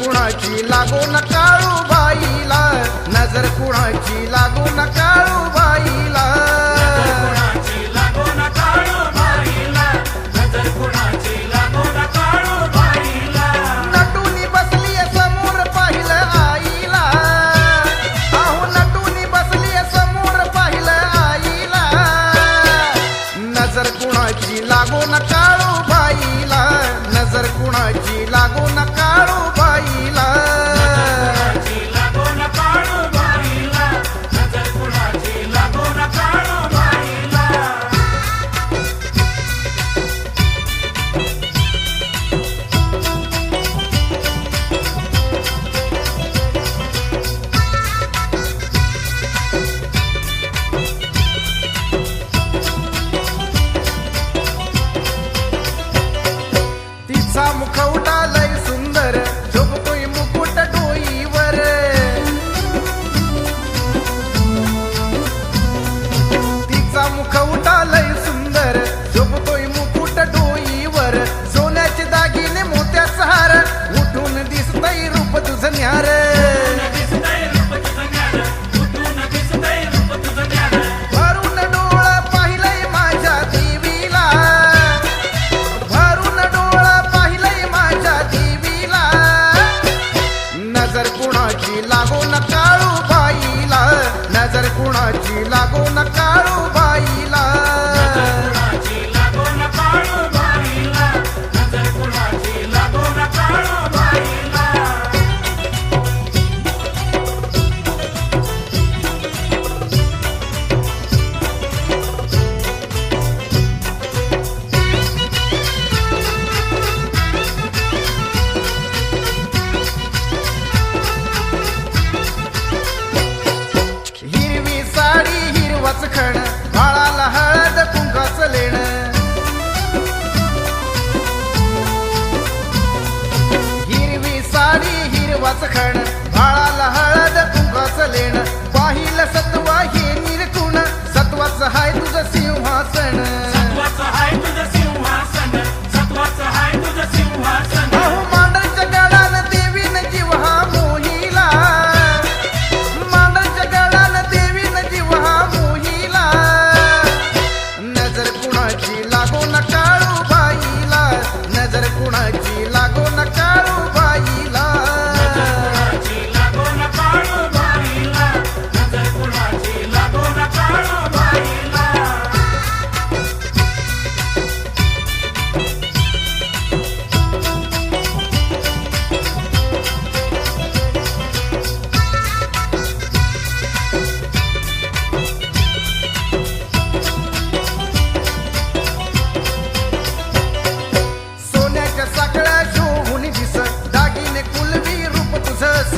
कुणाची लागो न काळूबाईला, नजर कुणाची लागो न काळूबाईला. नटूनी बसली समोर पाहिलं आईला, अहो नटूनी बसली समोर पाहिलं आईला. नजर कुणाची लागो न काळूबाईला, नजर कुणाची लागो न काळूबाईला. तिचा मुखवटा लय सुंदर, शोभतोय मुकुट डोईवर. तिचा मुखवटा लय सुंदर, शोभतोय मुकुट डोईवर. सोन्याचे दागिने मोत्याचा हार, उठून दिसतय रूप तुझं न्यार. भरून डोळं पाहिलंय माझ्या देवीला, भरून डोळं पाहिलंय माझ्या देवीला. नजर कुणाची लागो न काळूबाईला, नजर कुणाची लागो न काळूबाईला. हिरवी साडी हिरवाच खण, बाळाला हळद कुंकाचं लेणं. हिरवी साडी हिरवाच खण, बाळाला हळद कुंकाचं लेणं. पाहिलं सत्वा हे निरखून, सत्वाचं हाय तुझं सिंहासन. अहो मांडरच्या गडानं देवीनं जीव हा मोहिला, मांडरच्या गडानं देवीनं जीव हा मोहिला. नजर कुणाची लागो न काळूबाईला, नजर कुणाची लागो न काळूबाईला. सोन्याच्या साखळ्या शोभून दिस, दागिने कुलबी रूप तुझंच.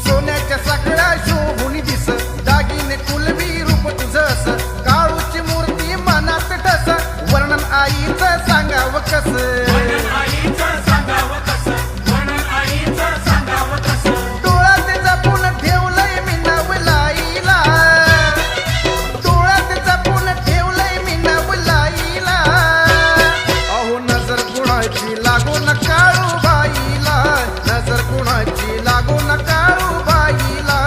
सोन्याच्या साखळ्या शोभून दिस, दागिने कुलबी रूप तुझंच. काळूची मूर्ती मनात ठस, वर्णन आईचं सांगावं कसं. डोळ्यात जपून ठेवलंय मी नवलाईला, डोळ्यात जपून ठेवलंय मी नवलाईला. अहो नजर कुणाची लागो न काळूबाईला, नजर कुणाची लागो न काळूबाईला.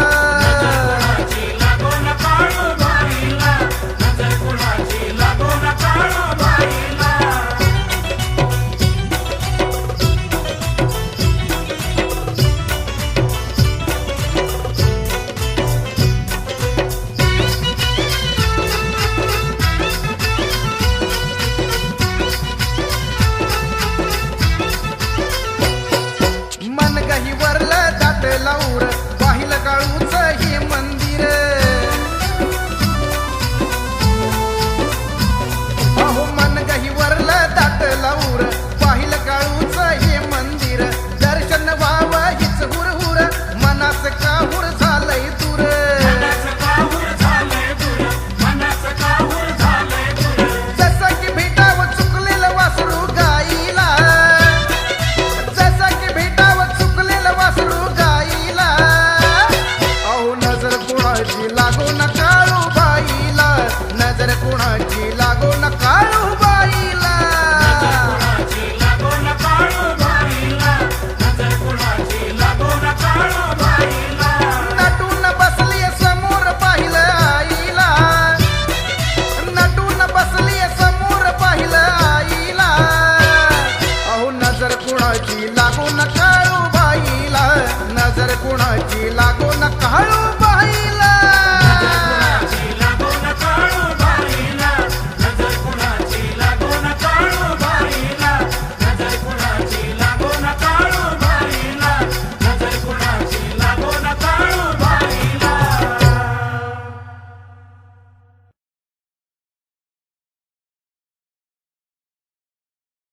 मन गही वरलं दाट लाऊर, पाहिलं काळू